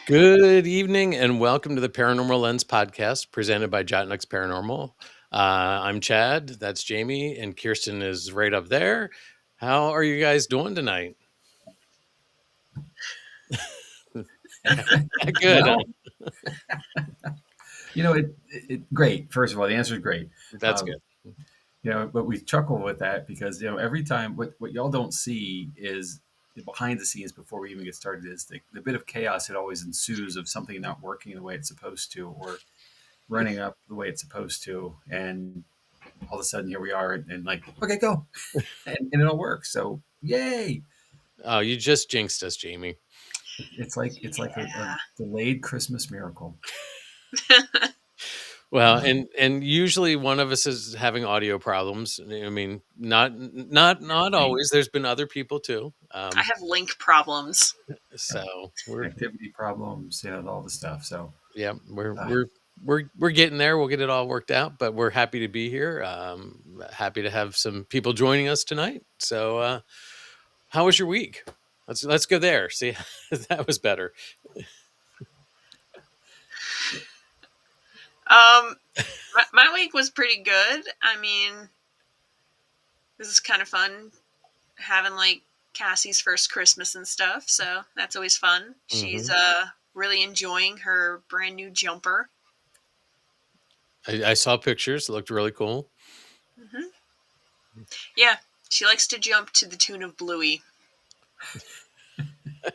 Good evening and welcome to the Paranormal Lens podcast presented by Jott-Nyx Paranormal. I'm Chad, that's Jamie, and Kirstin is right up there. How are you guys doing tonight? Good. Well, great. First of all, the answer is great. That's good. But we chuckle with that because every time what y'all don't see is behind the scenes before we even get started is the bit of chaos that always ensues of something not working the way it's supposed to or running up the way it's supposed to, and all of a sudden here we are and like, okay, go, and it all works. So yay! Oh, you just jinxed us, Jamie. It's like a delayed Christmas miracle. Well, and usually one of us is having audio problems. I mean, not always. There's been other people too. I have link problems. So Activity problems, all the stuff. So yeah, we're getting there. We'll get it all worked out, but we're happy to be here. Happy to have some people joining us tonight. So, how was your week? Let's go there. See, that was better. My week was pretty good. I mean, this is kind of fun having like Cassie's first Christmas and stuff. So that's always fun. She's really enjoying her brand new jumper. I saw pictures. It looked really cool. Mm-hmm. Yeah, she likes to jump to the tune of Bluey.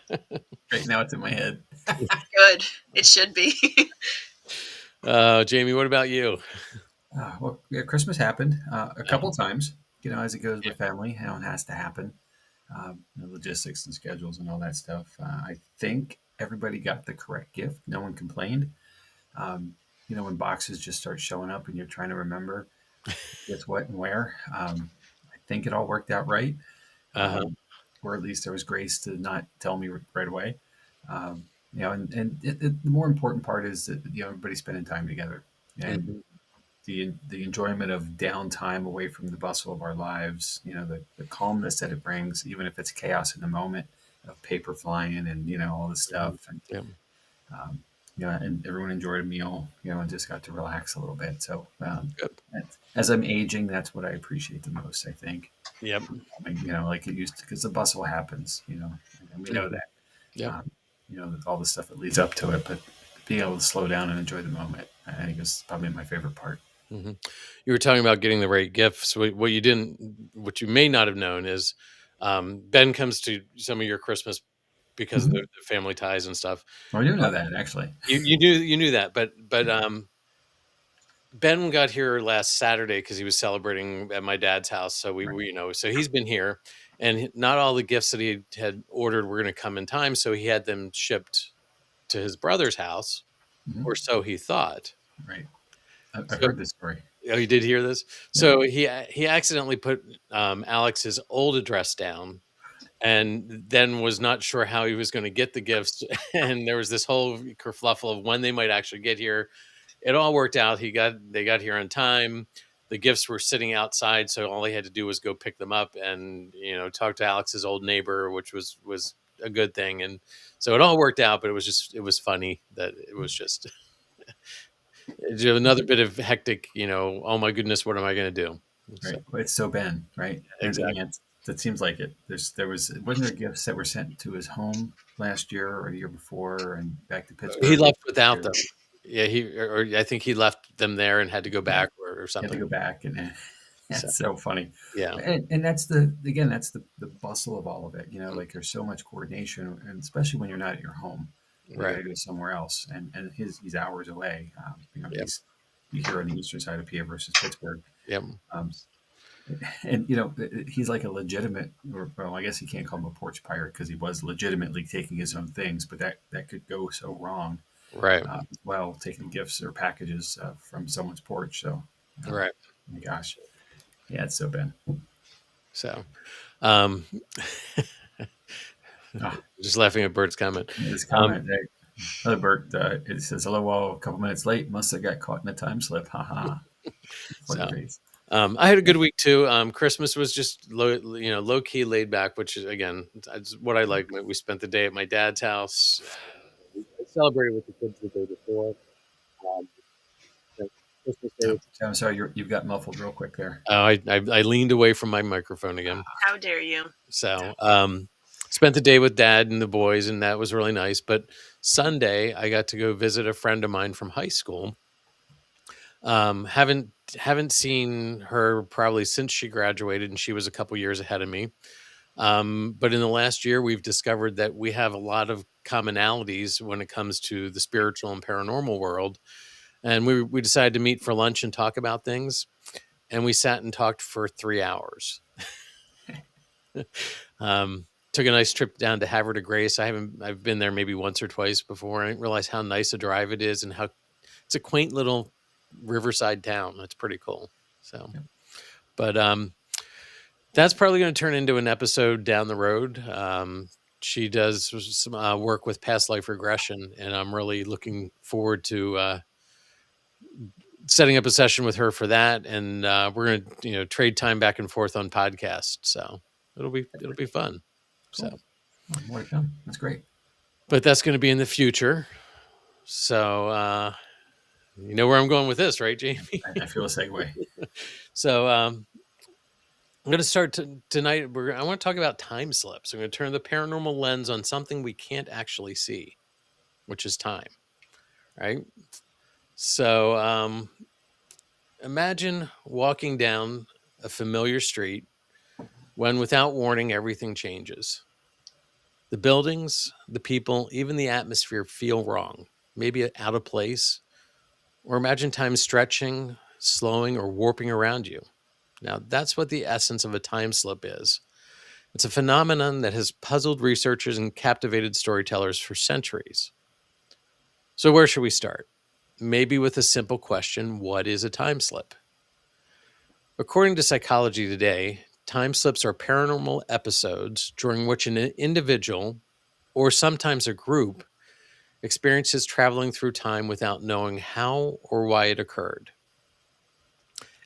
Right now it's in my head. Good. It should be. Jamie, what about you? Well, yeah, Christmas happened a couple times, as it goes with family, it has to happen. Logistics and schedules and all that stuff. I think everybody got the correct gift. No one complained. When boxes just start showing up and you're trying to remember what's what and where, I think it all worked out right. Or at least there was grace to not tell me right away. The more important part is that everybody's spending time together, and the enjoyment of downtime away from the bustle of our lives. The calmness that it brings, even if it's chaos in the moment of paper flying and all this stuff. And, and everyone enjoyed a meal, and just got to relax a little bit. So as I'm aging, that's what I appreciate the most, I think. Yep. Like it used to, because the bustle happens, and we know that. Yeah. All the stuff that leads up to it, but being able to slow down and enjoy the moment, I think is probably my favorite part. Mm-hmm. You were talking about getting the right gifts. What you may not have known is Ben comes to some of your Christmas because of the family ties and stuff. Oh, I do know that, actually. You knew that, but Ben got here last Saturday because he was celebrating at my dad's house. So so he's been here, and not all the gifts that he had ordered were going to come in time. So he had them shipped to his brother's house, or so he thought. Right. I've heard this story. Oh, you did hear this? Yeah. So he accidentally put Alex's old address down, and then was not sure how he was going to get the gifts. And there was this whole kerfluffle of when they might actually get here. It all worked out. They got here on time. The gifts were sitting outside, so all he had to do was go pick them up and talk to Alex's old neighbor, which was a good thing. And so it all worked out. But it was funny that it was just another bit of hectic. Oh my goodness, what am I going to do? Right. So, it's so Ben, right? Exactly. That seems like it. Wasn't there gifts that were sent to his home last year or the year before and back to Pittsburgh? He left without them. Yeah, I think he left them there and had to go back or something. Had to go back, and that's so funny. Yeah, and that's the bustle of all of it. Like there's so much coordination, and especially when you're not at your home, you gotta go somewhere else, and he's hours away. You hear on the eastern side of PA versus Pittsburgh. Yep. And he's like a legitimate, well, I guess you can't call him a porch pirate because he was legitimately taking his own things, but that could go so wrong. Right. Well, taking gifts or packages from someone's porch. So, right. Oh my gosh. Yeah, it's so Ben. So, just laughing at Bert's comment. His comment, another Bert, it says, "Hello, all. A couple minutes late. Must have got caught in a time slip. Haha." I had a good week too. Christmas was just low key, laid back, which is again what I like. We spent the day at my dad's house. celebrated with the kids the day before. Um, you know, Christmas Day. Oh, I'm sorry, you've got muffled real quick there. I leaned away from my microphone again. How dare you? So spent the day with Dad and the boys, and that was really nice. But Sunday, I got to go visit a friend of mine from high school. Haven't seen her probably since she graduated, and she was a couple years ahead of me. But in the last year, we've discovered that we have a lot of commonalities when it comes to the spiritual and paranormal world. And we decided to meet for lunch and talk about things. And we sat and talked for 3 hours. Took a nice trip down to Havre de Grace. I've been there maybe once or twice before. I didn't realize how nice a drive it is and how it's a quaint little riverside town. That's pretty cool. So, Yeah. but that's probably going to turn into an episode down the road. She does some work with past life regression, and I'm really looking forward to setting up a session with her for that. And we're going to trade time back and forth on podcasts. So it'll be fun. Cool. So Well, more to come. That's great. but that's going to be in the future. So you know where I'm going with this, right, Jamie? I feel a segue. So I'm going to start tonight. I want to talk about time slips. I'm going to turn the paranormal lens on something we can't actually see, which is time, right? So imagine walking down a familiar street when, without warning, everything changes. The buildings, the people, even the atmosphere feel wrong, maybe out of place. Or imagine time stretching, slowing, or warping around you. Now, that's what the essence of a time slip is. It's a phenomenon that has puzzled researchers and captivated storytellers for centuries. So where should we start? Maybe with a simple question: what is a time slip? According to Psychology Today, time slips are paranormal episodes during which an individual, or sometimes a group, experiences traveling through time without knowing how or why it occurred.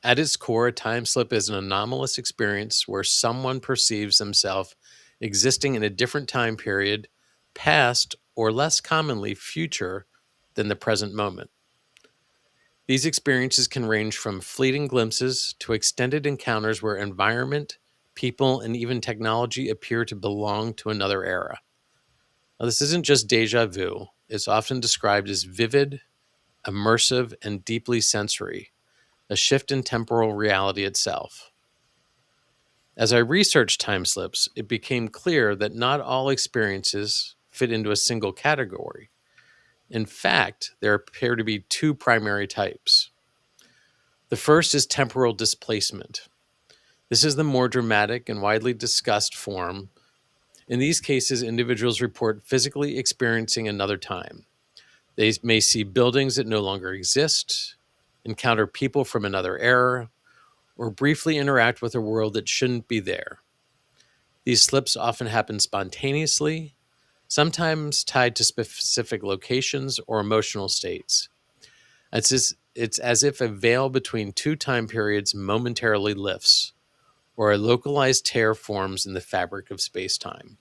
At its core, a time slip is an anomalous experience where someone perceives themselves existing in a different time period, past, or less commonly, future than the present moment. These experiences can range from fleeting glimpses to extended encounters where environment, people, and even technology appear to belong to another era. Now, this isn't just deja vu. It's often described as vivid, immersive, and deeply sensory, a shift in temporal reality itself. As I researched time slips, it became clear that not all experiences fit into a single category. In fact, there appear to be two primary types. The first is temporal displacement. This is the more dramatic and widely discussed form. In these cases, individuals report physically experiencing another time. They may see buildings that no longer exist, encounter people from another era, or briefly interact with a world that shouldn't be there. These slips often happen spontaneously, sometimes tied to specific locations or emotional states. It's as if a veil between two time periods momentarily lifts, or a localized tear forms in the fabric of space-time.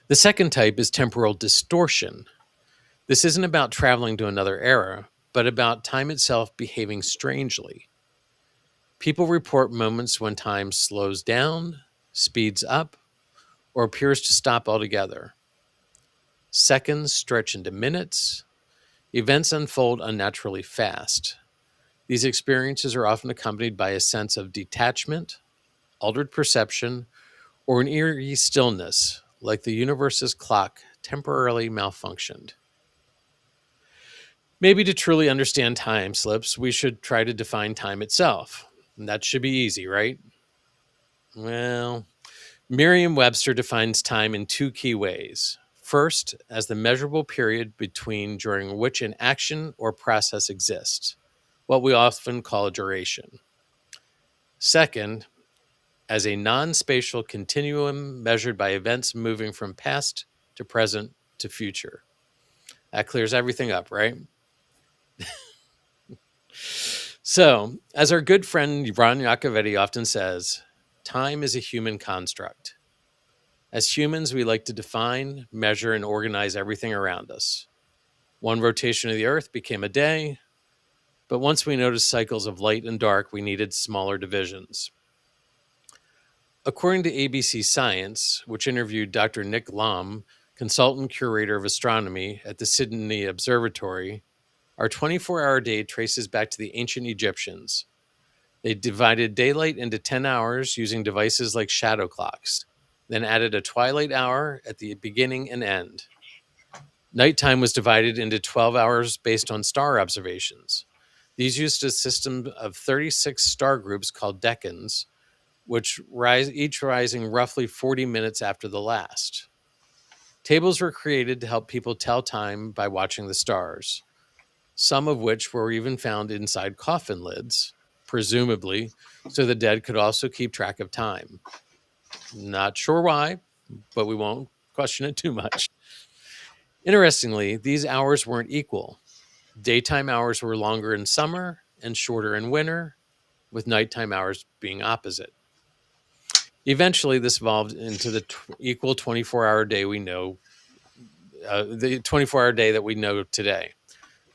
The second type is temporal distortion. This isn't about traveling to another era, but about time itself behaving strangely. People report moments when time slows down, speeds up, or appears to stop altogether. Seconds stretch into minutes. Events unfold unnaturally fast. These experiences are often accompanied by a sense of detachment, altered perception, or an eerie stillness, like the universe's clock temporarily malfunctioned. Maybe to truly understand time slips, we should try to define time itself. And that should be easy, right? Well, Merriam-Webster defines time in two key ways. First, as the measurable period between during which an action or process exists, what we often call a duration. Second, as a non-spatial continuum measured by events moving from past to present to future. That clears everything up, right? So, as our good friend Ron Iacovetti often says, time is a human construct. As humans, we like to define, measure, and organize everything around us. One rotation of the Earth became a day, but once we noticed cycles of light and dark, we needed smaller divisions. According to ABC Science, which interviewed Dr. Nick Lom, consultant curator of astronomy at the Sydney Observatory, our 24-hour day traces back to the ancient Egyptians. They divided daylight into 10 hours using devices like shadow clocks, then added a twilight hour at the beginning and end. Nighttime was divided into 12 hours based on star observations. These used a system of 36 star groups called decans, which each rising roughly 40 minutes after the last. Tables were created to help people tell time by watching the stars, some of which were even found inside coffin lids, presumably so the dead could also keep track of time. Not sure why, but we won't question it too much. Interestingly, these hours weren't equal. Daytime hours were longer in summer and shorter in winter, with nighttime hours being opposite. Eventually, this evolved into the equal 24-hour day we know, the 24-hour day that we know today.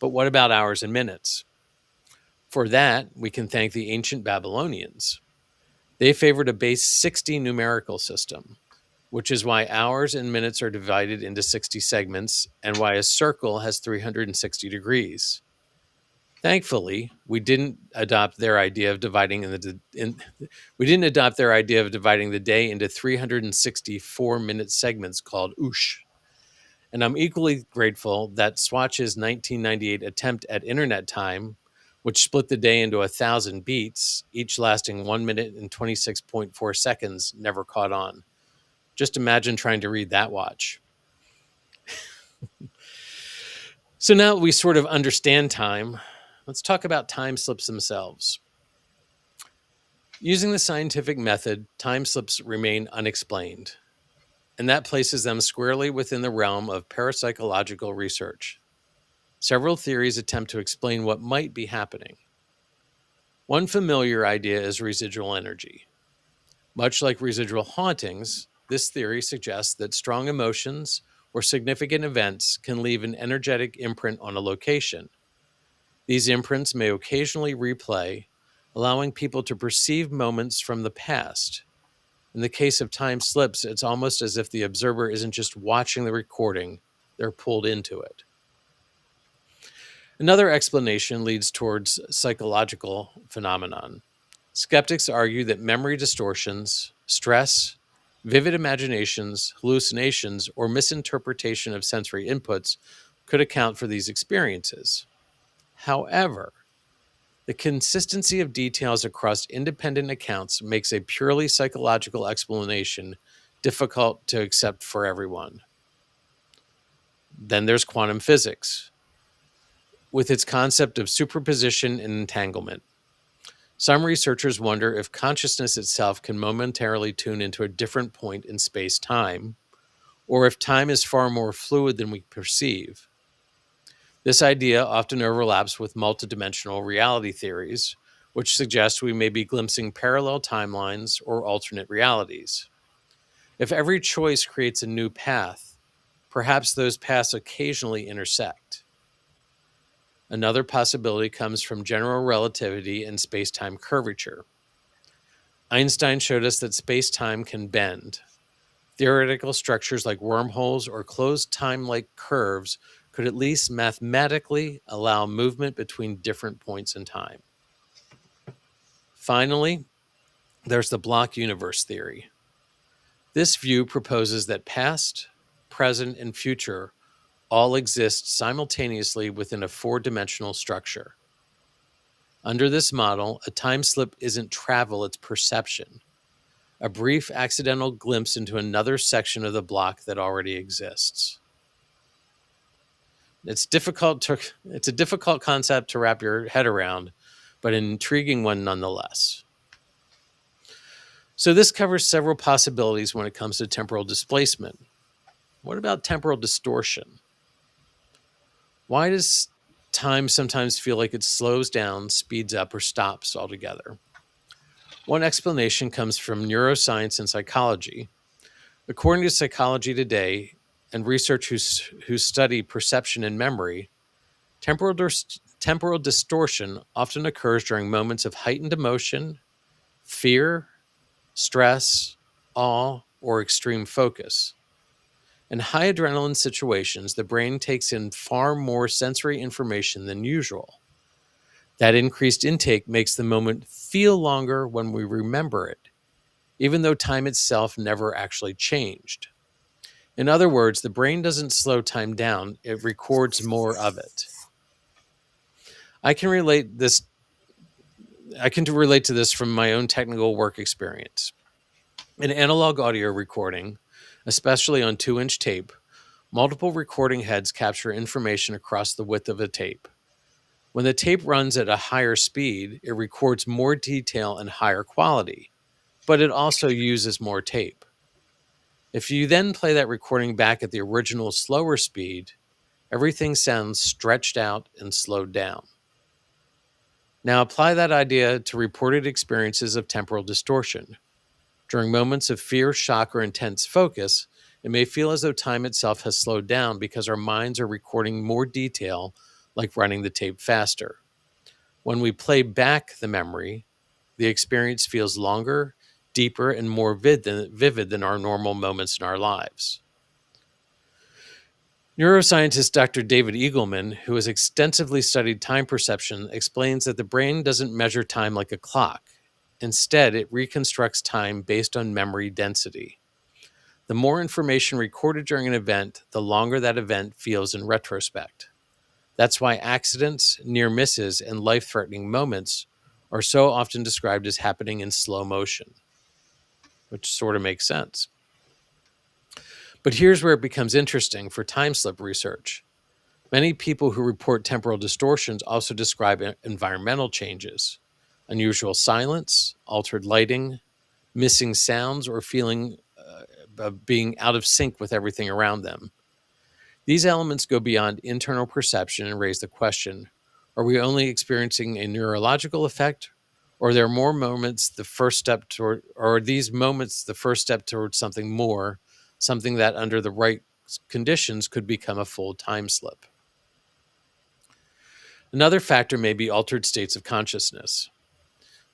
But what about hours and minutes? For that, we can thank the ancient Babylonians. They favored a base 60 numerical system, which is why hours and minutes are divided into 60 segments and why a circle has 360 degrees. Thankfully, we didn't adopt their idea of dividing the day into 364-minute segments called oosh. And I'm equally grateful that Swatch's 1998 attempt at internet time, which split the day into 1,000 beats, each lasting 1 minute and 26.4 seconds, never caught on. Just imagine trying to read that watch. So now that we sort of understand time, let's talk about time slips themselves. Using the scientific method, time slips remain unexplained, and that places them squarely within the realm of parapsychological research. Several theories attempt to explain what might be happening. One familiar idea is residual energy. Much like residual hauntings, this theory suggests that strong emotions or significant events can leave an energetic imprint on a location. These imprints may occasionally replay, allowing people to perceive moments from the past. In the case of time slips, it's almost as if the observer isn't just watching the recording, they're pulled into it. Another explanation leads towards psychological phenomenon. Skeptics argue that memory distortions, stress, vivid imaginations, hallucinations, or misinterpretation of sensory inputs could account for these experiences. However, the consistency of details across independent accounts makes a purely psychological explanation difficult to accept for everyone. Then there's quantum physics, with its concept of superposition and entanglement. Some researchers wonder if consciousness itself can momentarily tune into a different point in space-time, or if time is far more fluid than we perceive. This idea often overlaps with multidimensional reality theories, which suggest we may be glimpsing parallel timelines or alternate realities. If every choice creates a new path, perhaps those paths occasionally intersect. Another possibility comes from general relativity and space-time curvature. Einstein showed us that space-time can bend. Theoretical structures like wormholes or closed time-like curves could at least mathematically allow movement between different points in time. Finally, there's the block universe theory. This view proposes that past, present, and future all exist simultaneously within a four-dimensional structure. Under this model, a time slip isn't travel, it's perception, a brief accidental glimpse into another section of the block that already exists. It's a difficult concept to wrap your head around, but an intriguing one nonetheless. So this covers several possibilities when it comes to temporal displacement. What about temporal distortion? Why does time sometimes feel like it slows down, speeds up, or stops altogether? One explanation comes from neuroscience and psychology. According to Psychology Today and research who study perception and memory, temporal distortion often occurs during moments of heightened emotion, fear, stress, awe, or extreme focus. In high adrenaline situations, the brain takes in far more sensory information than usual. That increased intake makes the moment feel longer when we remember it, even though time itself never actually changed. In other words, the brain doesn't slow time down, it records more of it. I can relate to this from my own technical work experience. In analog audio recording, especially on 2-inch tape, multiple recording heads capture information across the width of a tape. When the tape runs at a higher speed, it records more detail and higher quality, but it also uses more tape. If you then play that recording back at the original slower speed, everything sounds stretched out and slowed down. Now apply that idea to reported experiences of temporal distortion. During moments of fear, shock, or intense focus, it may feel as though time itself has slowed down because our minds are recording more detail, like running the tape faster. When we play back the memory, the experience feels longer, deeper, and more vivid than our normal moments in our lives. Neuroscientist Dr. David Eagleman, who has extensively studied time perception, explains that the brain doesn't measure time like a clock. Instead, it reconstructs time based on memory density. The more information recorded during an event, the longer that event feels in retrospect. That's why accidents, near misses, and life-threatening moments are so often described as happening in slow motion, which sort of makes sense. But here's where it becomes interesting for time slip research. Many people who report temporal distortions also describe environmental changes, unusual silence, altered lighting, missing sounds, or feeling of being out of sync with everything around them. These elements go beyond internal perception and raise the question, are we only experiencing a neurological effect, or are there more moments the first step toward, or are these moments the first step towards something more, something that under the right conditions could become a full time slip? Another factor may be altered states of consciousness.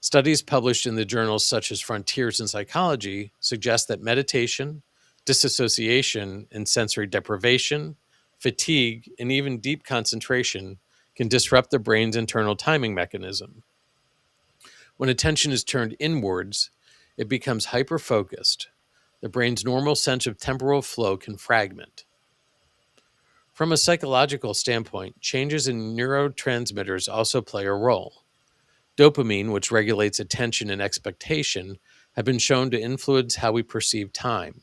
Studies published in the journals such as Frontiers in Psychology suggest that meditation, disassociation, and sensory deprivation, fatigue, and even deep concentration can disrupt the brain's internal timing mechanism. When attention is turned inwards, it becomes hyper-focused. The brain's normal sense of temporal flow can fragment. From a psychological standpoint, changes in neurotransmitters also play a role. Dopamine, which regulates attention and expectation, have been shown to influence how we perceive time.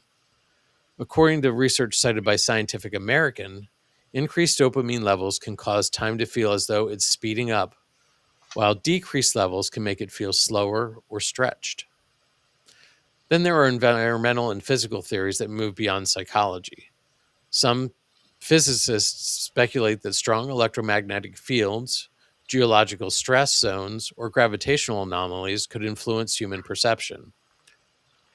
According to research cited by Scientific American, increased dopamine levels can cause time to feel as though it's speeding up, while decreased levels can make it feel slower or stretched. Then there are environmental and physical theories that move beyond psychology. Some physicists speculate that strong electromagnetic fields, geological stress zones, or gravitational anomalies could influence human perception.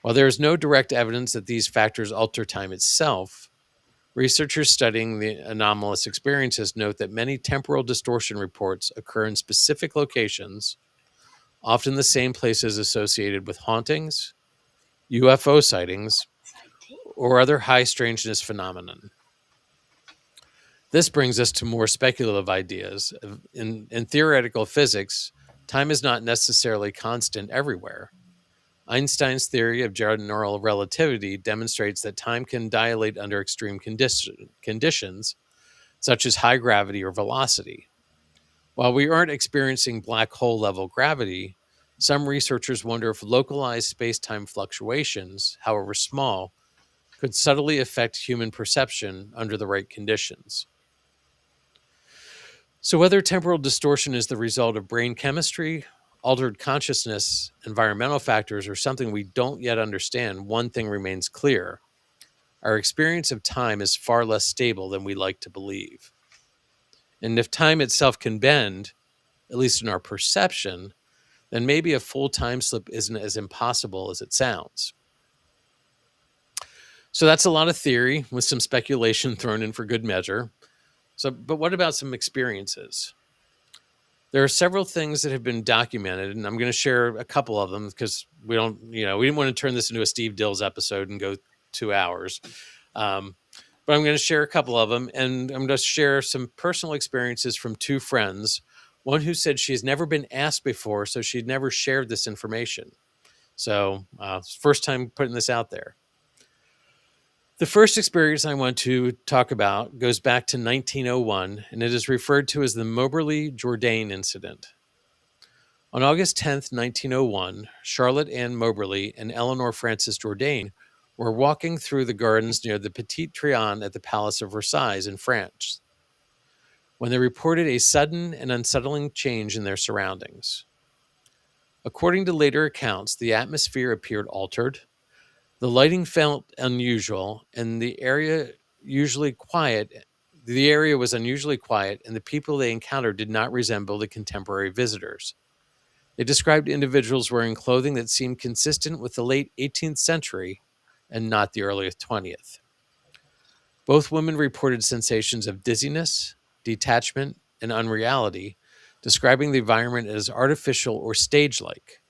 While there is no direct evidence that these factors alter time itself, researchers studying the anomalous experiences note that many temporal distortion reports occur in specific locations, often the same places associated with hauntings, UFO sightings, or other high strangeness phenomenon. This brings us to more speculative ideas. In theoretical physics, time is not necessarily constant everywhere. Einstein's theory of general relativity demonstrates that time can dilate under extreme conditions, such as high gravity or velocity. While we aren't experiencing black hole level gravity, some researchers wonder if localized space-time fluctuations, however small, could subtly affect human perception under the right conditions. So whether temporal distortion is the result of brain chemistry, altered consciousness, environmental factors, or something we don't yet understand, one thing remains clear. Our experience of time is far less stable than we like to believe. And if time itself can bend, at least in our perception, then maybe a full time slip isn't as impossible as it sounds. So that's a lot of theory with some speculation thrown in for good measure. So, but what about some experiences? There are several things that have been documented, and I'm going to share a couple of them because we didn't want to turn this into a Steve Dills episode and go 2 hours. But I'm going to share a couple of them, and I'm going to share some personal experiences from two friends. One who said she's never been asked before, so she'd never shared this information. So, first time putting this out there. The first experience I want to talk about goes back to 1901, and it is referred to as the Moberly Jourdain incident. On August 10th, 1901, Charlotte Ann Moberly and Eleanor Frances Jourdain were walking through the gardens near the Petit Trianon at the Palace of Versailles in France when they reported a sudden and unsettling change in their surroundings. According to later accounts, the atmosphere appeared altered, the lighting felt unusual, and the area was unusually quiet, and the people they encountered did not resemble the contemporary visitors. They described individuals wearing clothing that seemed consistent with the late 18th century and not the early 20th. Both women reported sensations of dizziness, detachment, and unreality, describing the environment as artificial or stage-like.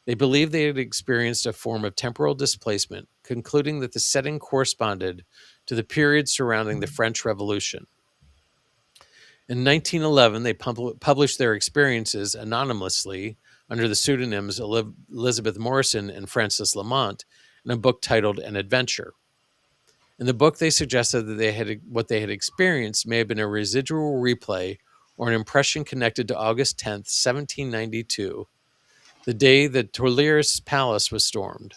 They believed they had experienced a form of temporal displacement, concluding that the setting corresponded to the period surrounding the French Revolution. In 1911, they published their experiences anonymously under the pseudonyms Elizabeth Morrison and Frances Lamont in a book titled An Adventure. In the book, they suggested that what they had experienced may have been a residual replay or an impression connected to August 10th, 1792, the day that Tuileries Palace was stormed,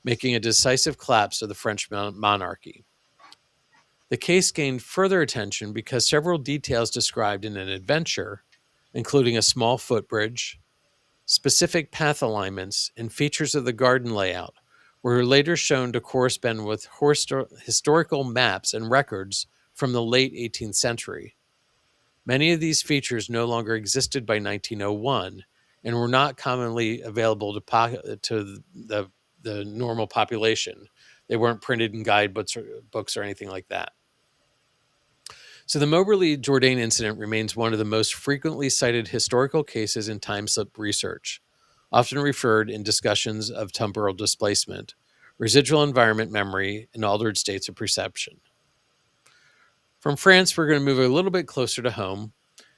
making a decisive collapse of the French monarchy. The case gained further attention because several details described in An Adventure, including a small footbridge, specific path alignments, and features of the garden layout, were later shown to correspond with historical maps and records from the late 18th century. Many of these features no longer existed by 1901 and were not commonly available to the normal population. They weren't printed in guidebooks or anything like that. So the Moberly Jourdain incident remains one of the most frequently cited historical cases in time slip research, often referred in discussions of temporal displacement, residual environment memory, and altered states of perception. From France, we're going to move a little bit closer to home,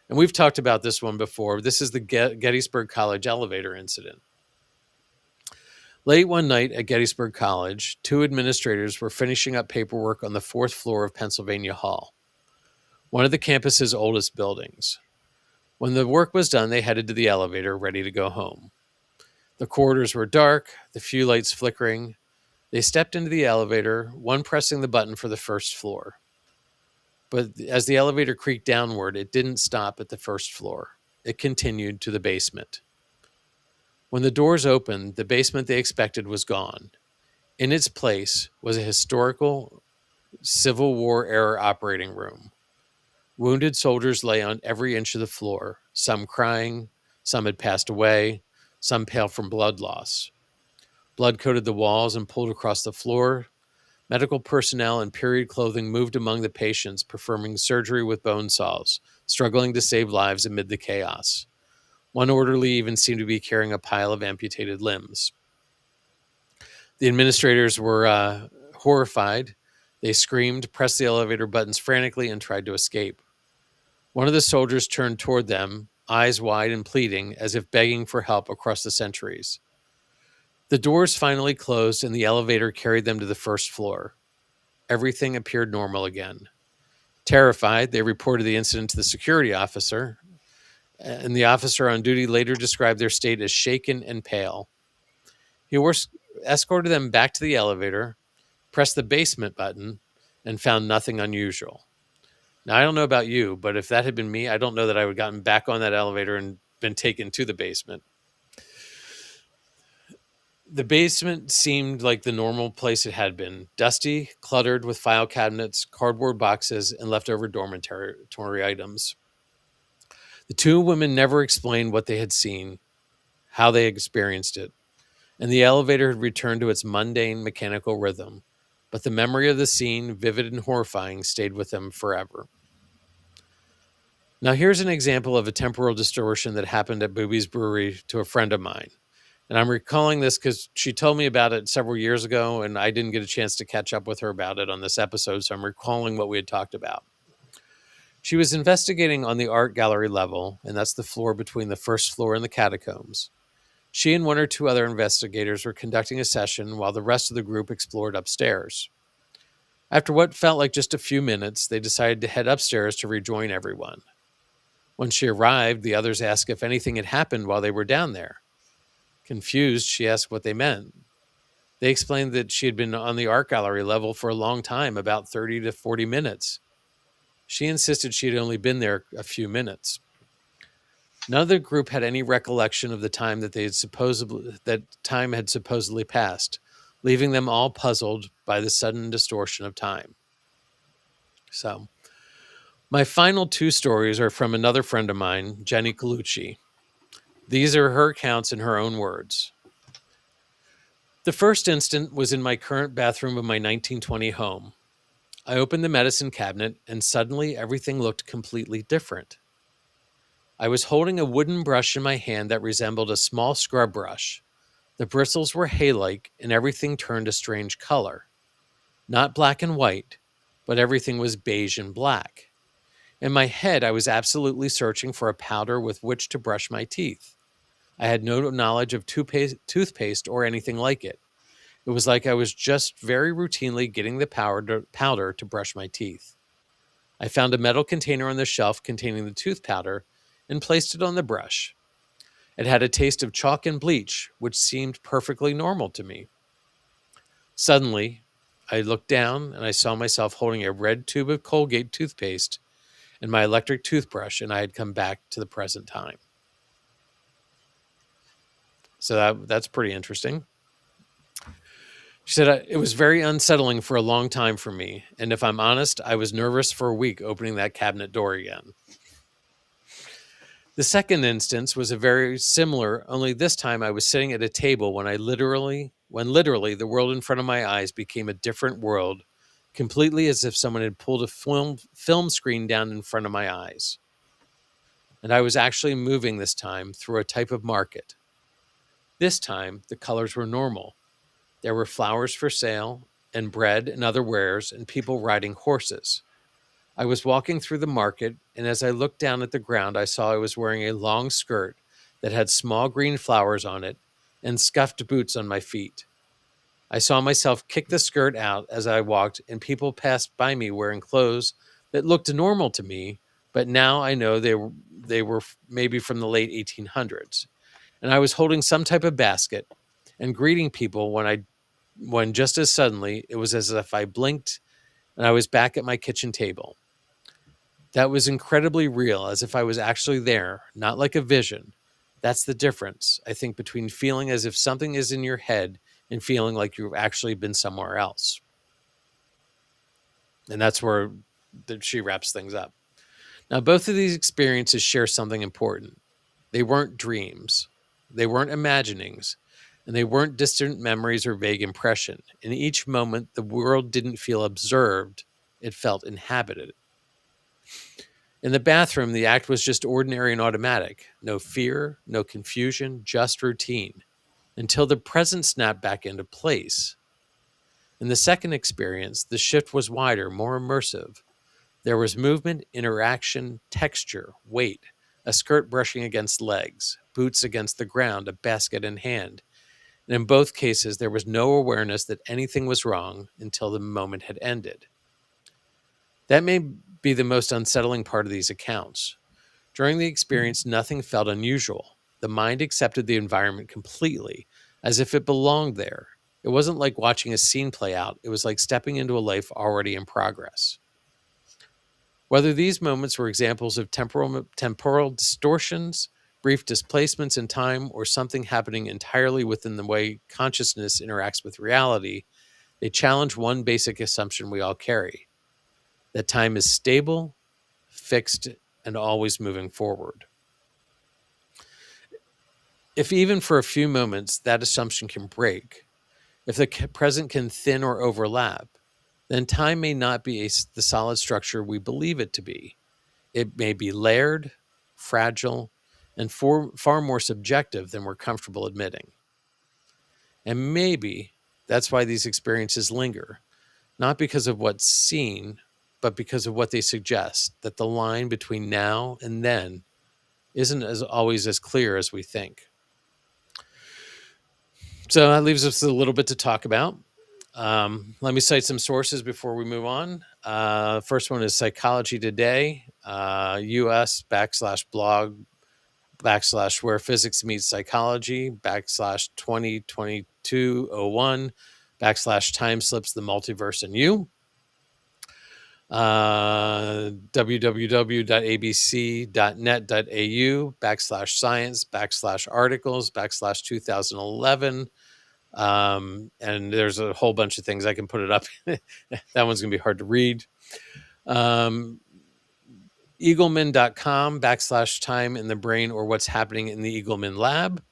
and we've talked about this one before. This is the Gettysburg College elevator incident. Late one night at Gettysburg College, two administrators were finishing up paperwork on the 4th floor of Pennsylvania Hall, one of the campus's oldest buildings. When the work was done, they headed to the elevator, ready to go home. The corridors were dark, the few lights flickering. They stepped into the elevator, one pressing the button for the 1st floor. But as the elevator creaked downward, it didn't stop at the 1st floor. It continued to the basement. When the doors opened, the basement they expected was gone. In its place was a historical Civil War era operating room. Wounded soldiers lay on every inch of the floor, some crying, some had passed away, some pale from blood loss. Blood coated the walls and pulled across the floor. Medical personnel in period clothing moved among the patients, performing surgery with bone saws, struggling to save lives amid the chaos. One orderly even seemed to be carrying a pile of amputated limbs. The administrators were horrified. They screamed, pressed the elevator buttons frantically, and tried to escape. One of the soldiers turned toward them, eyes wide and pleading, as if begging for help across the centuries. The doors finally closed, and the elevator carried them to the 1st floor. Everything appeared normal again. Terrified, they reported the incident to the security officer, and the officer on duty later described their state as shaken and pale. He escorted them back to the elevator, pressed the basement button, and found nothing unusual. Now, I don't know about you, but if that had been me, I don't know that I would have gotten back on that elevator and been taken to the basement. The basement seemed like the normal place it had been, dusty, cluttered with file cabinets, cardboard boxes, and leftover dormitory items. The two women never explained what they had seen, how they experienced it, and the elevator had returned to its mundane mechanical rhythm, but the memory of the scene, vivid and horrifying, stayed with them forever. Now, here's an example of a temporal distortion that happened at Booby's Brewery to a friend of mine. And I'm recalling this because she told me about it several years ago, and I didn't get a chance to catch up with her about it on this episode, so I'm recalling what we had talked about. She was investigating on the art gallery level, and that's the floor between the first floor and the catacombs. She and one or two other investigators were conducting a session while the rest of the group explored upstairs. After what felt like just a few minutes, they decided to head upstairs to rejoin everyone. When she arrived, the others asked if anything had happened while they were down there. Confused, she asked what they meant. They explained that she had been on the art gallery level for a long time, about 30 to 40 minutes. She insisted she had only been there a few minutes. None of the group had any recollection of the time that time had supposedly passed, leaving them all puzzled by the sudden distortion of time. So, my final two stories are from another friend of mine, Jenny Colucci. These are her accounts in her own words. The first instant was in my current bathroom of my 1920 home. I opened the medicine cabinet, and suddenly everything looked completely different. I was holding a wooden brush in my hand that resembled a small scrub brush. The bristles were hay-like, and everything turned a strange color. Not black and white, but everything was beige and black. In my head, I was absolutely searching for a powder with which to brush my teeth. I had no knowledge of toothpaste or anything like it. It was like I was just very routinely getting the powder to brush my teeth. I found a metal container on the shelf containing the tooth powder and placed it on the brush. It had a taste of chalk and bleach, which seemed perfectly normal to me. Suddenly, I looked down and I saw myself holding a red tube of Colgate toothpaste and my electric toothbrush, and I had come back to the present time. So that's pretty interesting. She said, it was very unsettling for a long time for me, and if I'm honest, I was nervous for a week opening that cabinet door again. The second instance was a very similar, only this time I was sitting at a table when literally the world in front of my eyes became a different world, completely as if someone had pulled a film screen down in front of my eyes. And I was actually moving this time through a type of market. This time, the colors were normal. There were flowers for sale, and bread and other wares, and people riding horses. I was walking through the market, and as I looked down at the ground, I saw I was wearing a long skirt that had small green flowers on it and scuffed boots on my feet. I saw myself kick the skirt out as I walked, and people passed by me wearing clothes that looked normal to me, but now I know they were maybe from the late 1800s. And I was holding some type of basket and greeting people when just as suddenly it was as if I blinked and I was back at my kitchen table. That was incredibly real, as if I was actually there, not like a vision. That's the difference, I think, between feeling as if something is in your head and feeling like you've actually been somewhere else. And that's where she wraps things up. Now, both of these experiences share something important. They weren't dreams. They weren't imaginings. And they weren't distant memories or vague impression. In each moment, the world didn't feel observed. It felt inhabited. In the bathroom, the act was just ordinary and automatic. No fear, no confusion, just routine. Until the present snapped back into place. In the second experience, the shift was wider, more immersive. There was movement, interaction, texture, weight, a skirt brushing against legs, boots against the ground, a basket in hand. And in both cases, there was no awareness that anything was wrong until the moment had ended. That may be the most unsettling part of these accounts. During the experience, nothing felt unusual. The mind accepted the environment completely, as if it belonged there. It wasn't like watching a scene play out. It was like stepping into a life already in progress. Whether these moments were examples of temporal distortions, brief displacements in time, or something happening entirely within the way consciousness interacts with reality, they challenge one basic assumption we all carry: that time is stable, fixed, and always moving forward. If even for a few moments that assumption can break, if the present can thin or overlap, then time may not be the solid structure we believe it to be. It may be layered, fragile, and far more subjective than we're comfortable admitting. And maybe that's why these experiences linger, not because of what's seen, but because of what they suggest, that the line between now and then isn't always as clear as we think. So that leaves us a little bit to talk about. Let me cite some sources before we move on. First one is Psychology Today, US/blog/where physics meets psychology /202201 / time slips the multiverse in you. www.abc.net.au /science/articles/2011. And there's a whole bunch of things. I can put it up. That one's going to be hard to read. Eagleman.com /time in the brain or what's happening in the Eagleman lab.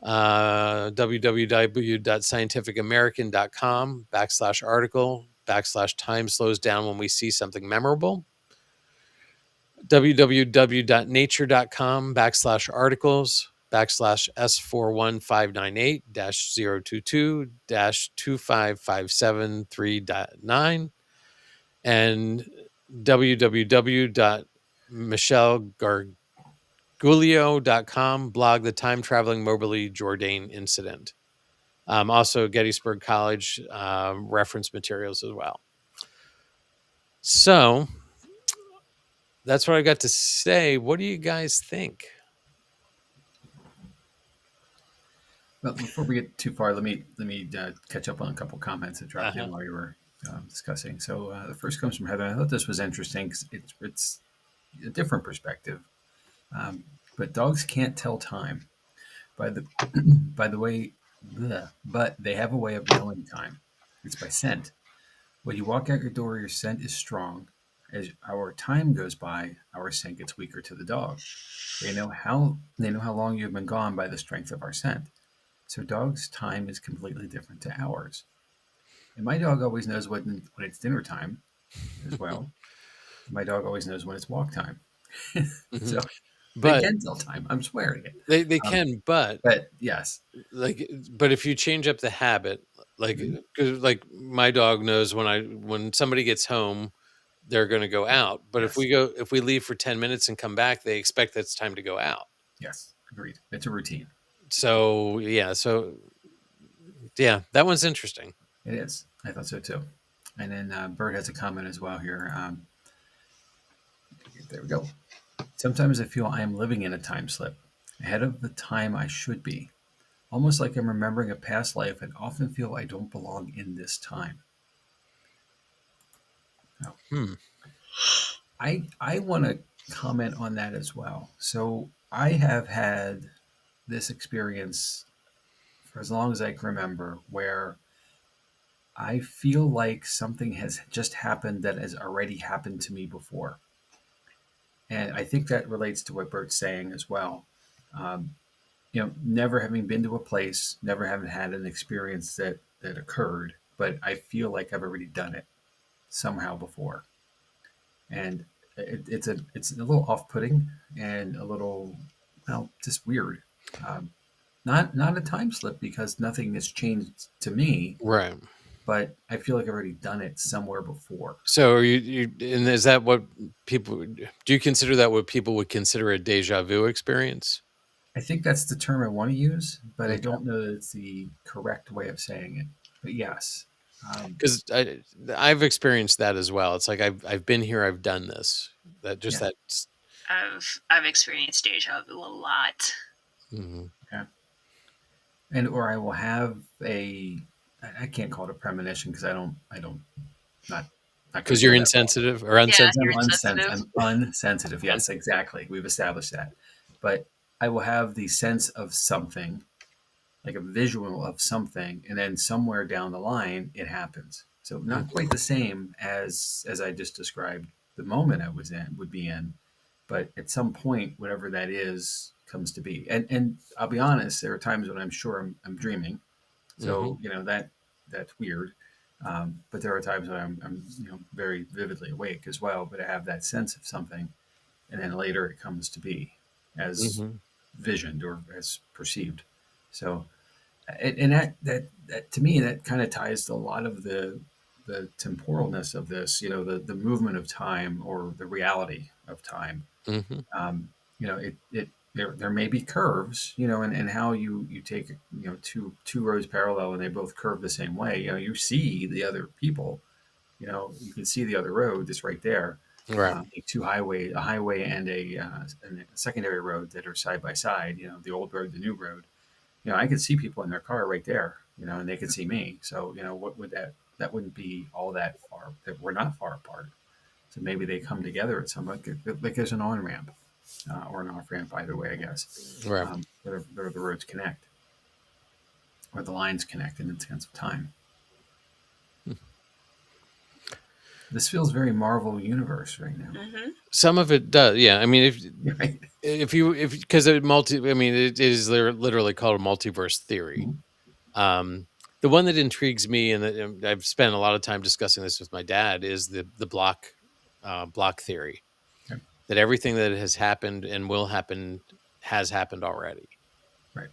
www.scientificamerican.com /article /time slows down when we see something memorable. www.nature.com /articles S41598-022-25573.9 and www.michellegargulio.com blog the time traveling Moberly Jourdain incident. Also Gettysburg College reference materials as well. So that's what I got to say. What do you guys think? Well, before we get too far, let me catch up on a couple comments that dropped in while you were discussing. So the first comes from Heather. I thought this was interesting because it's a different perspective. But dogs can't tell time. By the way, but they have a way of knowing time. It's by scent. When you walk out your door, your scent is strong. As our time goes by, our scent gets weaker to the dog. They know how long you've been gone by the strength of our scent. So dogs' time is completely different to ours. And my dog always knows when it's dinner time as well. My dog always knows when it's walk time. So they can tell time. I'm swearing it. They can, but yes, but if you change up the habit, like my dog knows when somebody gets home, they're going to go out. But if we leave for 10 minutes and come back, they expect that it's time to go out. Yes, agreed. It's a routine. So that one's interesting. It is. I thought so too. And then Bert has a comment as well here. There we go. Sometimes I feel I am living in a time slip, ahead of the time I should be. Almost like I'm remembering a past life and often feel I don't belong in this time. Oh. I want to comment on that as well. So I have had this experience for as long as I can remember where I feel like something has just happened that has already happened to me before. And I think that relates to what Bert's saying as well. Never having been to a place, never having had an experience that occurred, but I feel like I've already done it somehow before. And it's a little off-putting and a little, just weird. Not a time slip because nothing has changed to me. Right. But I feel like I've already done it somewhere before. So and is that what do you consider that what people would consider a deja vu experience? I think that's the term I want to use, but I don't know that it's the correct way of saying it. But yes. Because I've experienced that as well. It's like I've been here, I've done this. That's. I've experienced deja vu a lot. Mm-hmm. Yeah. Or I will have I can't call it a premonition because I don't not because you're insensitive or unsensitive. Yeah, I'm unsensitive. Yes, exactly. We've established that. But I will have the sense of something, like a visual of something, and then somewhere down the line it happens. So not quite the same as I just described the moment I would be in, but at some point, whatever that is comes to be. And I'll be honest, there are times when I'm sure I'm dreaming. So that's weird. But there are times when I'm very vividly awake as well, but I have that sense of something, and then later it comes to be as Mhm. visioned or as perceived. So, and that to me, that kind of ties to a lot of the temporalness of this, the movement of time or the reality of time. Mhm. It there may be curves, and how you take two roads parallel and they both curve the same way. You see the other people, you can see the other road that's right there. Right. Like a highway and a secondary road that are side by side. The old road, the new road. I could see people in their car right there. And they could see me. So what would that wouldn't be all that far. That we're not far apart. So maybe they come together at some like there's an on ramp or an off ramp either way, I guess, Right. where the roads connect or the lines connect in the sense of time. This feels very Marvel universe right now. Mm-hmm. Some of it does. Yeah. I mean, Right? if because it is literally called a multiverse theory. Mhm. The one that intrigues me, and I've spent a lot of time discussing this with my dad, is the block theory, Okay. that everything that has happened and will happen has happened already, Right.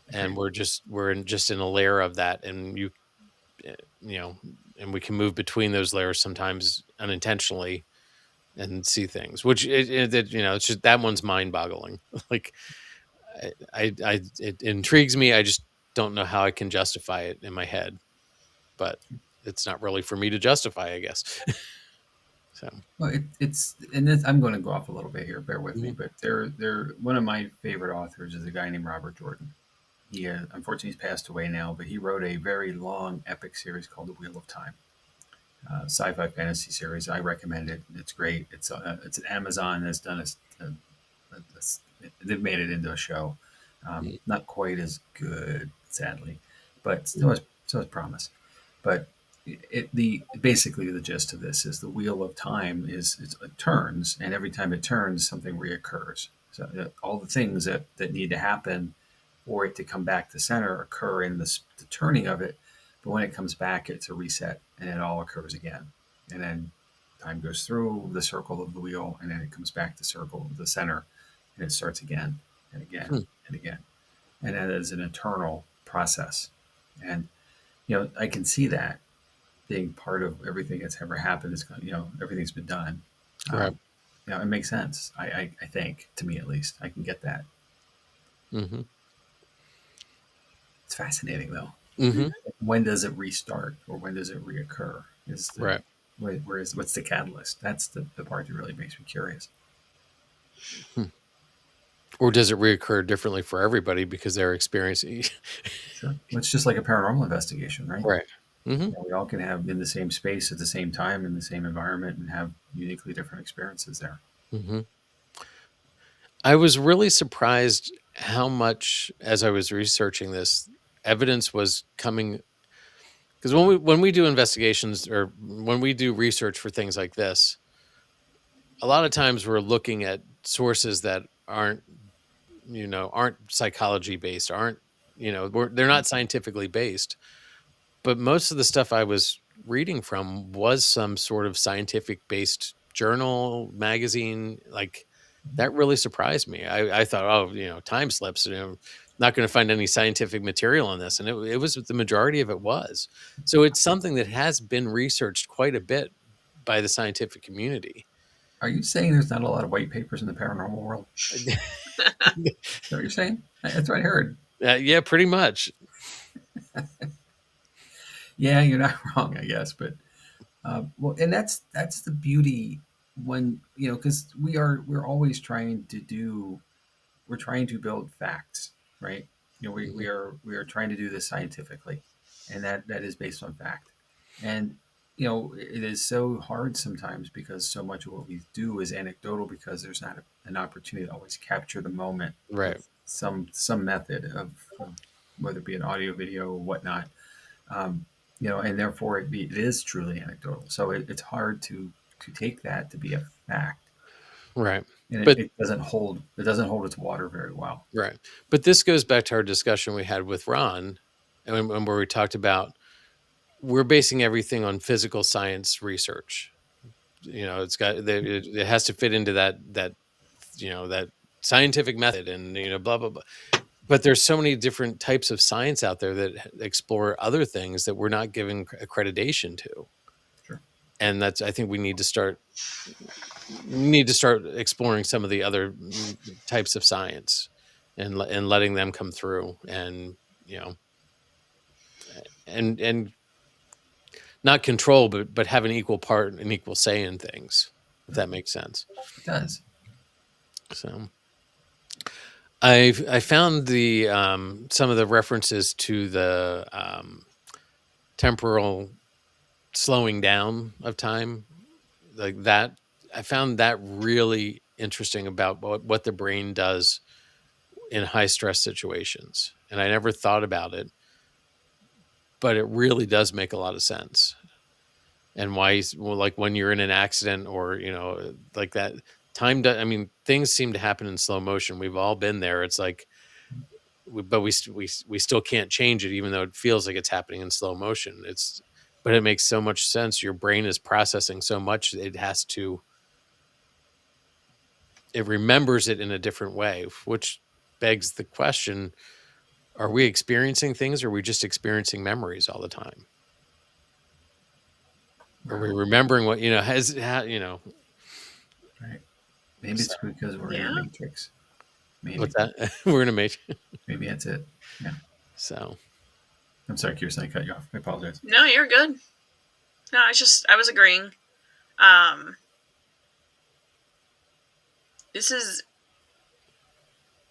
and Agreed. just in a layer of that, and uh, you know, and we can move between those layers sometimes unintentionally and see things, which it's just that one's mind boggling. Like it intrigues me. I just don't know how I can justify it in my head, but it's not really for me to justify, I guess. So, Well, I'm going to go off a little bit here. Bear with me, mhm. but they're one of my favorite authors is a guy named Robert Jordan. He unfortunately he's passed away now, but he wrote a very long epic series called The Wheel of Time, sci-fi fantasy series. I recommend it. It's great. It's an Amazon that's done they've made it into a show. Mm, Not quite as good, sadly, but mm, still has promise. But the basically the gist of this is the wheel of time it turns, and every time it turns, something reoccurs. So all the things that need to happen for it to come back to center occur in the turning of it. But when it comes back, it's a reset, and it all occurs again. And then time goes through the circle of the wheel, and then it comes back to circle the center, and it starts again and again hmm, and again. And that is an eternal process. And I can see that being part of everything that's ever happened. Is everything's been done. right. Um, it makes sense. I think, to me at least, I can get that. Hmm. It's fascinating though. Hmm. When does it restart or when does it reoccur? Right. What's the catalyst? That's the part that really makes me curious. Hmm. Or does it reoccur differently for everybody because they're experiencing? Sure. Well, it's just like a paranormal investigation, right? Right. Hmm. We all can have in the same space at the same time in the same environment and have uniquely different experiences there. Hmm. I was really surprised how much, as I was researching this, evidence was coming. Because when we do investigations or when we do research for things like this, a lot of times we're looking at sources that aren't psychology based, aren't they're not scientifically based. But most of the stuff I was reading from was some sort of scientific based journal, magazine. Like that really surprised me. I thought, oh, time slips. Not going to find any scientific material on this, and it was the majority of it was. So it's something that has been researched quite a bit by the scientific community. Are you saying there's not a lot of white papers in the paranormal world? Is that what you're saying? That's what I heard. Yeah, pretty much. Yeah, you're not wrong, I guess. But well, and that's the beauty when because we're always trying to we're trying to build facts, right? Mhm. We are trying to do this scientifically, and that is based on fact. And it is so hard sometimes because so much of what we do is anecdotal because there's not an opportunity to always capture the moment Right. with some method of whether it be an audio, video, or whatnot. Um, and therefore it is truly anecdotal. So it's hard to take that to be a fact, Right. and But it doesn't hold its water very well. right. But this goes back to our discussion we had with Ron, and where we talked about we're basing everything on physical science research. It has to fit into that that scientific method, and blah blah blah. But there's so many different types of science out there that explore other things that we're not giving accreditation to. Sure. And that's, I think we need to start exploring some of the other types of science, and letting them come through, and and not control, but have an equal part and equal say in things, if that makes sense. It does. So I found the some of the references to the temporal slowing down of time, like that. I found that really interesting about what the brain does in high stress situations, and I never thought about it, but it really does make a lot of sense. And why, like when you're in an accident, or like that I mean, things seem to happen in slow motion. We've all been there. It's like, but we still can't change it, even though it feels like it's happening in slow motion. But it makes so much sense. Your brain is processing so much, it remembers it in a different way, which begs the question: are we experiencing things, or are we just experiencing memories all the time? Are we remembering what Right. Maybe it's because we're in a matrix. Maybe. What's that? We're in a matrix. Maybe that's it. Yeah. So I'm sorry, Kirstin, I cut you off. I apologize. No, you're good. No, I was agreeing. This is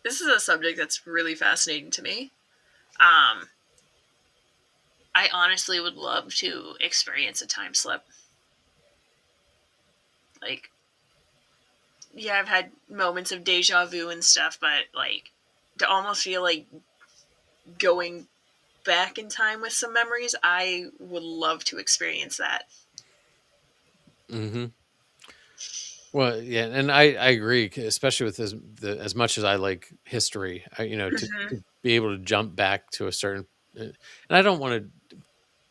a subject that's really fascinating to me. I honestly would love to experience a time slip. Like, yeah, I've had moments of deja vu and stuff, but like to almost feel like going back in time with some memories, I would love to experience that. Mm-hmm. Well, yeah, and I agree, especially with as much as I like history, to be able to jump back to a certain, and I don't want to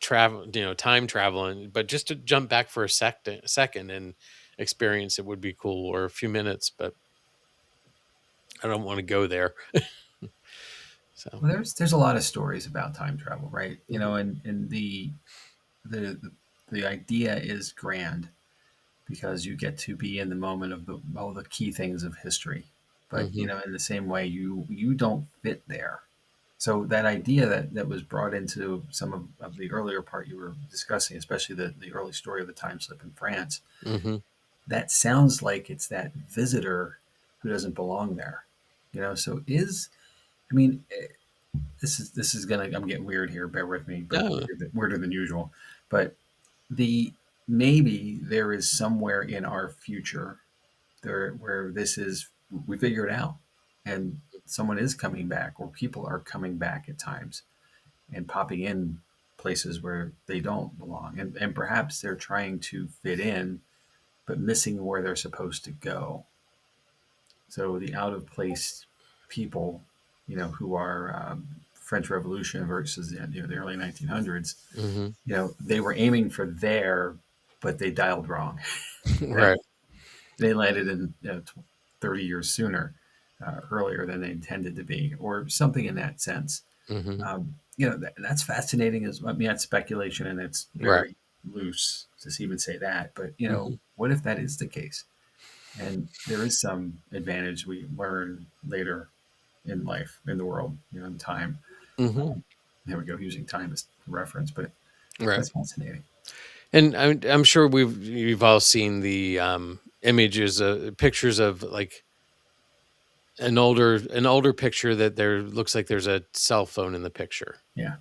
travel, time traveling, but just to jump back for a second and experience it would be cool, or a few minutes, but I don't want to go there. So well, there's a lot of stories about time travel, right? And the idea is grand, because you get to be in the moment of all the key things of history. But in the same way, you don't fit there. So that idea that was brought into some of the earlier part you were discussing, especially the early story of the time slip in France, that sounds like it's that visitor who doesn't belong there. So I mean, this is I'm getting weird here. Bear with me, but weirder than usual. But maybe there is somewhere in our future there where we figure it out, and someone is coming back, or people are coming back at times and popping in places where they don't belong, and perhaps they're trying to fit in but missing where they're supposed to go. So the out of place people, who are French Revolution versus the early 1900s, they were aiming for there, but they dialed wrong. right. They landed in 30 years sooner, earlier than they intended to be, or something in that sense. That's fascinating. That's speculation, and it's very loose to even say that. But what if that is the case? And there is some advantage we learn later in life, in the world, in time. There we go, using time as a reference, but that's fascinating. And I'm sure we've all seen the images, pictures of like an older picture that there looks like there's a cell phone in the picture. Yeah,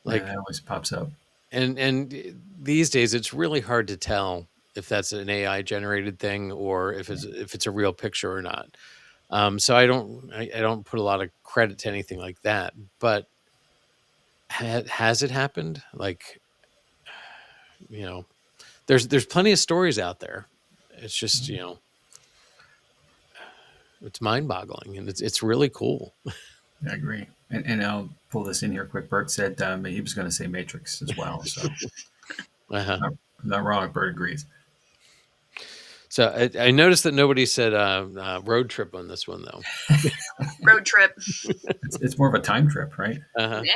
like that always pops up. And these days it's really hard to tell if that's an AI generated thing, or if it's a real picture or not. So I don't put a lot of credit to anything like that. But has it happened? Like, there's plenty of stories out there. It's just, it's mind boggling, and it's really cool. I agree. And I'll pull this in here quick. Bert said he was going to say Matrix as well. So Uh-huh. I'm not wrong. Bert agrees. So I noticed that nobody said road trip on this one though. Road trip. It's more of a time trip, right? Uh-huh. Yeah.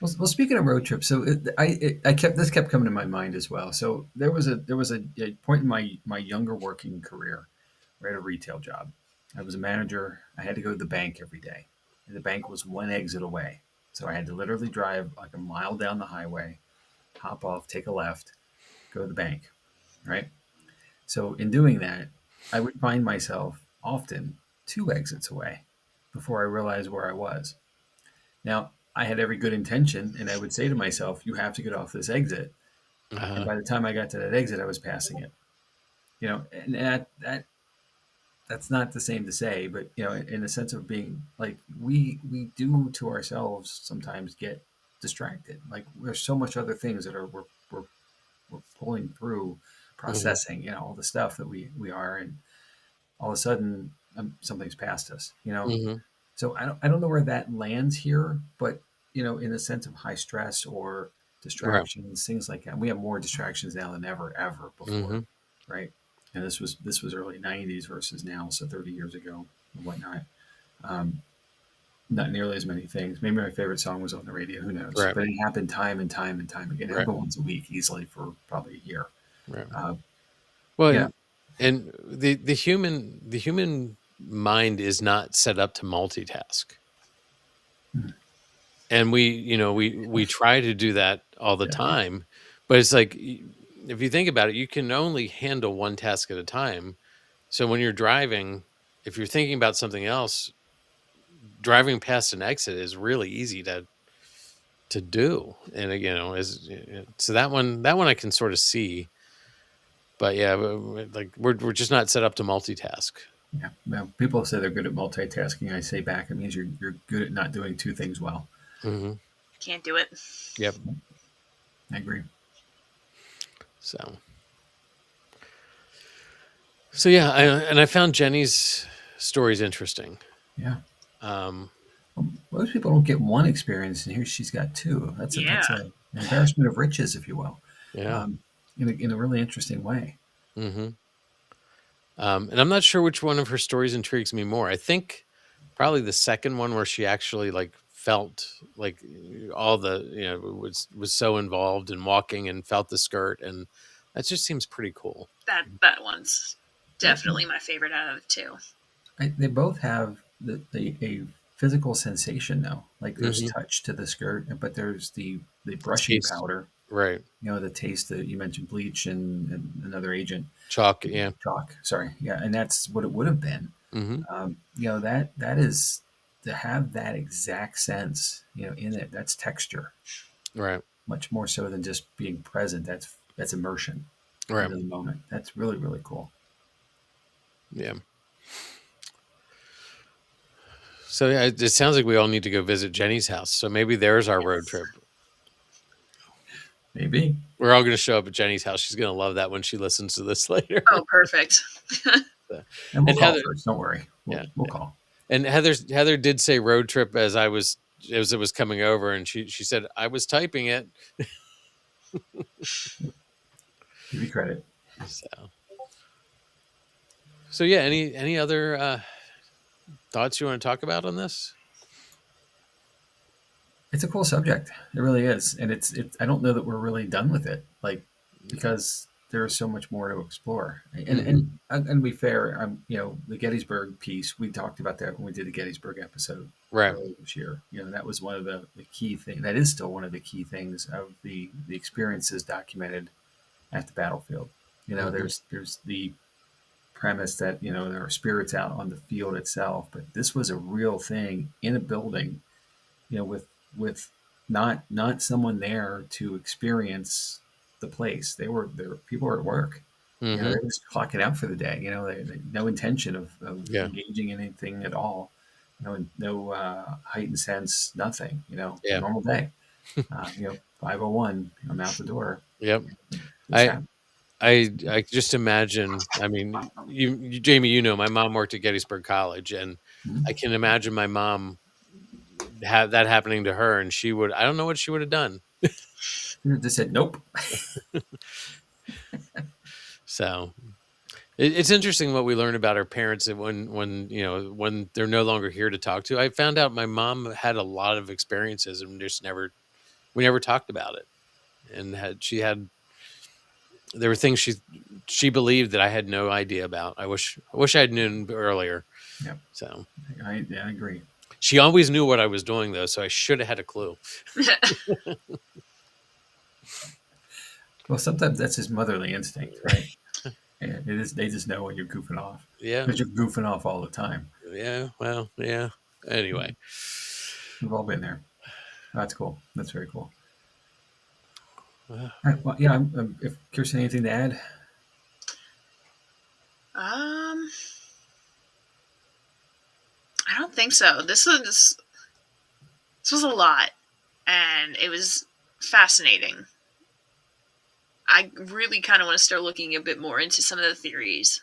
Well, speaking of road trips, so I kept coming to my mind as well. So there was a point in my younger working career, where I had a retail job. I was a manager. I had to go to the bank every day, and the bank was one exit away. So I had to literally drive like a mile down the highway, hop off, take a left, go to the bank, right? So in doing that, I would find myself often two exits away before I realized where I was. Now, I had every good intention, and I would say to myself, "You have to get off this exit." And Uh-huh. by the time I got to that exit, I was passing it. And that's not the same to say, but in the sense of being like we do to ourselves sometimes get distracted. Like there's so much other things that we're pulling through, Hmm. processing, all the stuff that we are, and all of a sudden something's past us. Hmm. So I don't know where that lands here, but in the sense of high stress or Right. distractions, things like that. We have more distractions now than ever before, Hmm. right? And this was early '90s versus now, so 30 years ago and whatnot. Um, Not nearly as many things. Maybe my favorite song was on the radio. Who knows? Right. But it happened time and time and time again. It Right. happened once a week, easily for probably a year. Right. Uh, Well, yeah, and the human mind is not set up to multitask. mm, And we try to do that all the yeah, time, but it's like if you think about it, you can only handle one task at a time. So when you're driving, if you're thinking about something else, driving past an exit is really easy to do. And is so that one I can sort of see. But yeah, like we're just not set up to multitask. yeah. Well, people say they're good at multitasking. I say back, it means you're good at not doing two things well. Hmm. Can't do it. Yep. I agree. So yeah, I found Jenny's stories interesting. Yeah. Um, Most people don't get one experience, and here she's got two. Yeah. That's an embarrassment of riches, if you will, yeah. um, in a really interesting way. Hmm. And I'm not sure which one of her stories intrigues me more. I think probably the second one where she actually like felt like all the was so involved in walking and felt the skirt, and that just seems pretty cool. That one's Yeah, definitely my favorite out of the two. they both have a physical sensation, though. Like there's Hmm. touch to the skirt, but there's the brushing Taste, powder. right? The taste that you mentioned, bleach and another agent, Chalk, yeah. chalk. Sorry, yeah, and that's what it would have been. Hmm. That is to have that exact sense, in it. That's texture, Right, much more so than just being present. That's immersion right, into the moment. That's really really cool. yeah. So yeah, it sounds like we all need to go visit Jenny's house. So maybe there's our road Yes. trip. Maybe, We're all going to show up at Jenny's house. She's going to love that when she listens to this later. Oh, perfect. So- and we'll and call Heather, first. Don't worry, we'll yeah, we'll call. and Heather did say road trip as it was coming over, and she said I was typing it. Give you credit. So yeah, any other thoughts you want to talk about on this? It's a cool subject. It really is, and it's. I don't know that we're really done with it, like because there is so much more to explore. And Hmm. and to be fair, the Gettysburg piece. We talked about that when we did the Gettysburg episode Right. earlier this year. That was one of the key things. That is still one of the key things of the experiences documented at the battlefield. Hmm. There's the premise that there are spirits out on the field itself, but this was a real thing in a building, with not someone there to experience the place. There people were at work. Hmm. They're just clocking out for the day. They no intention of Yeah. engaging in anything at all. No heightened sense, nothing. Yeah. Normal day. 5:01. I'm out the door. Yep. This I happened. I just imagine. I mean, Jamie, my mom worked at Gettysburg College, and Mhm. I can imagine my mom have that happening to her, and I don't know what she would have done. They said nope. So it's interesting what we learn about our parents when they're no longer here to talk to. I found out my mom had a lot of experiences and we never talked about it. And there were things she believed that I had no idea about. I wish I'd known earlier. Yep. So I agree. she always knew what I was doing though, so I should have had a clue. Well, sometimes that's just motherly instinct, right? And it is. They just know when you're goofing off. Yeah. Because you're goofing off all the time. Yeah. Well, yeah. Anyway. We've all been there. That's cool. That's very cool. Uh, All right, well, yeah. If Kirstin, anything to add? I don't think so. This was a lot, and it was fascinating. I really kind of want to start looking a bit more into some of the theories.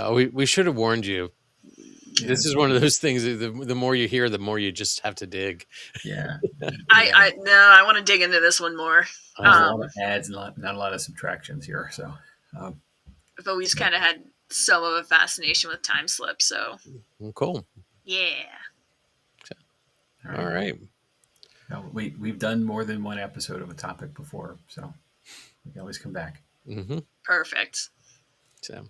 we should have warned you. Yeah, this is one of those things. The more you hear, the more you just have to dig. Yeah. I want to dig into this one more. There's a lot of adds and not a lot of subtractions here. So, I've always kind of had some of a fascination with time slip. So, cool. Yeah. All right. Now, we've done more than one episode of a topic before, so we can always come back. Mm-hmm. Perfect. So,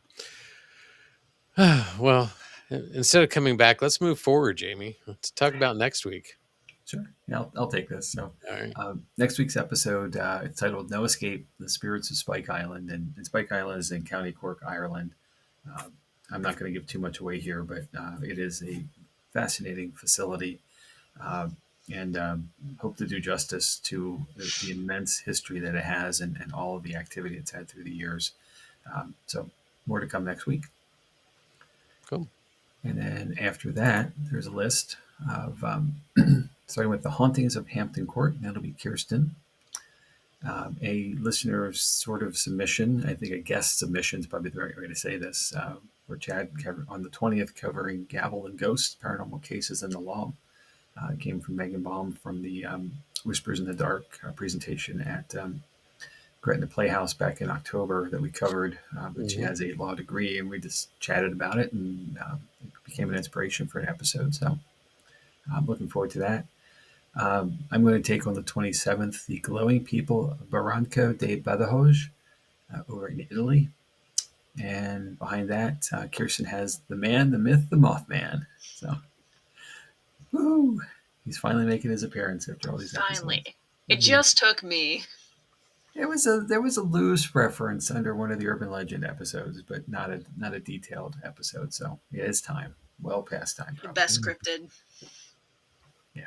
well, instead of coming back, let's move forward, Jamie. Let's talk about next week. Sure. Yeah, I'll take this. So, all right. Next week's episode, it's titled "No Escape: The Spirits of Spike Island," and Spike Island is in County Cork, Ireland. I'm not going to give too much away here, but it is a fascinating facility, and hope to do justice to the immense history that it has and all of the activity it's had through the years. So, more to come next week. Cool. And then after that, there's a list of starting with the hauntings of Hampton Court. That'll be Kirstin. A listener sort of submission, I think a guest submission is probably the right way to say this, where Chad covered on the 20th covering Gavel and Ghosts, Paranormal Cases in the Law. It came from Megan Baum from the Whispers in the Dark presentation at Gretna Playhouse back in October that we covered. But she has a law degree, and we just chatted about it, and it became an inspiration for an episode. So I'm looking forward to that. I'm going to take on the 27th the Glowing People of Barranco de Badajoz over in Italy. And behind that, Kirstin has the man, the myth, the Mothman. So, woo! He's finally making his appearance after all these episodes. Finally. It just took me. There was a loose reference under one of the Urban Legend episodes, but not a detailed episode. So it is time. Well past time. Probably. Best scripted. Yeah.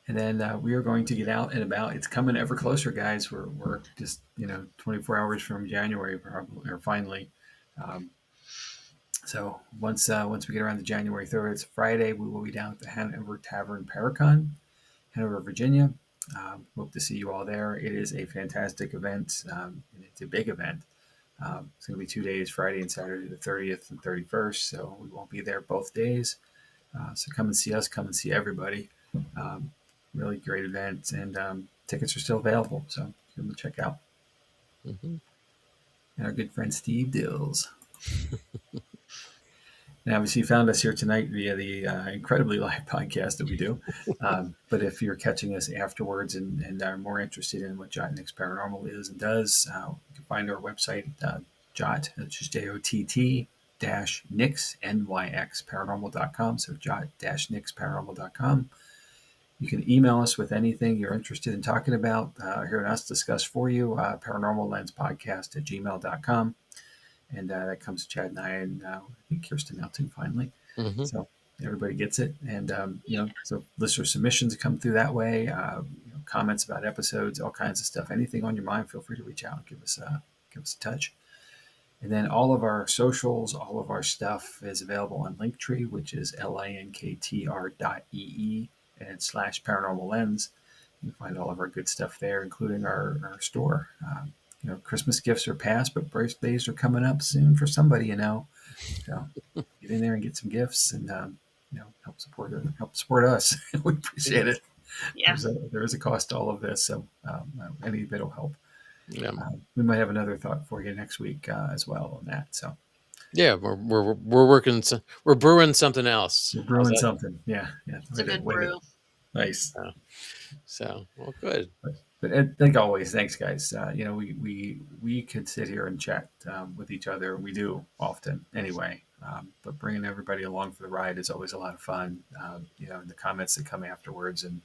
And then we are going to get out and about. It's coming ever closer, guys. We're just 24 hours from January, probably, or finally. So once we get around to January 3rd, it's Friday. We will be down at the Hanover Tavern Paracon, Hanover, Virginia. Hope to see you all there. It is a fantastic event. It's a big event. It's going to be 2 days, Friday and Saturday, the 30th and 31st. So we won't be there both days. So come and see us. Come and see everybody. Really great event, and tickets are still available. So give them a check out. And our good friend Steve Dills. And obviously, you found us here tonight via the incredibly live podcast that we do. But if you're catching us afterwards and are more interested in what Jott-Nyx Paranormal is and does, you can find our website, Jott, which is JOTT -Nyx, NYX, paranormal.com. So Jott-Nyx paranormal.com. You can email us with anything you're interested in talking about, hearing us discuss for you, Paranormal Lens Podcast at gmail.com. And that comes to Chad and I think Kirstin now too, finally. So everybody gets it. And, so listener submissions come through that way, comments about episodes, all kinds of stuff. Anything on your mind, feel free to reach out and give us a touch. And then all of our socials, all of our stuff is available on Linktree, which is linktr.ee and /paranormal lens. You can find all of our good stuff there, including our store. Christmas gifts are past, but birthdays are coming up soon for somebody. So get in there and get some gifts, and help support us. We appreciate it. Yeah. There is a cost to all of this, so any bit will help. Yeah. We might have another thought for you next week as well on that. So Yeah, we're working. We're brewing something else. we're brewing something. Yeah. It's a good brew. Nice. So well, good. But like always, thanks, guys. We could sit here and chat with each other. We do often, anyway. But bringing everybody along for the ride is always a lot of fun. The comments that come afterwards, and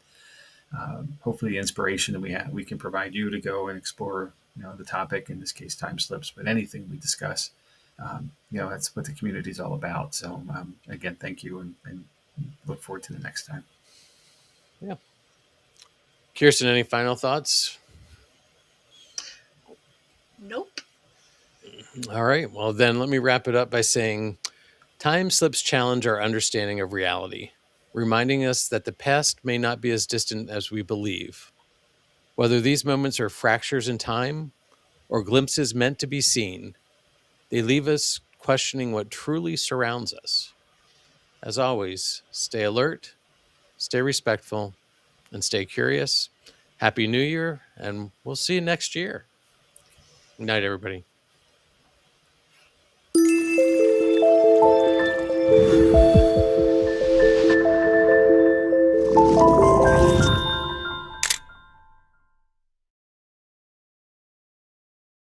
hopefully the inspiration that we can provide you to go and explore, the topic, in this case, time slips, but anything we discuss, that's what the community is all about. So again, thank you, and look forward to the next time. Yeah. Kirstin, any final thoughts? Nope. All right. Well, then let me wrap it up by saying time slips challenge our understanding of reality, reminding us that the past may not be as distant as we believe. Whether these moments are fractures in time or glimpses meant to be seen, they leave us questioning what truly surrounds us. As always, stay alert, stay respectful, and stay curious. Happy New Year, and we'll see you next year. Good night, everybody.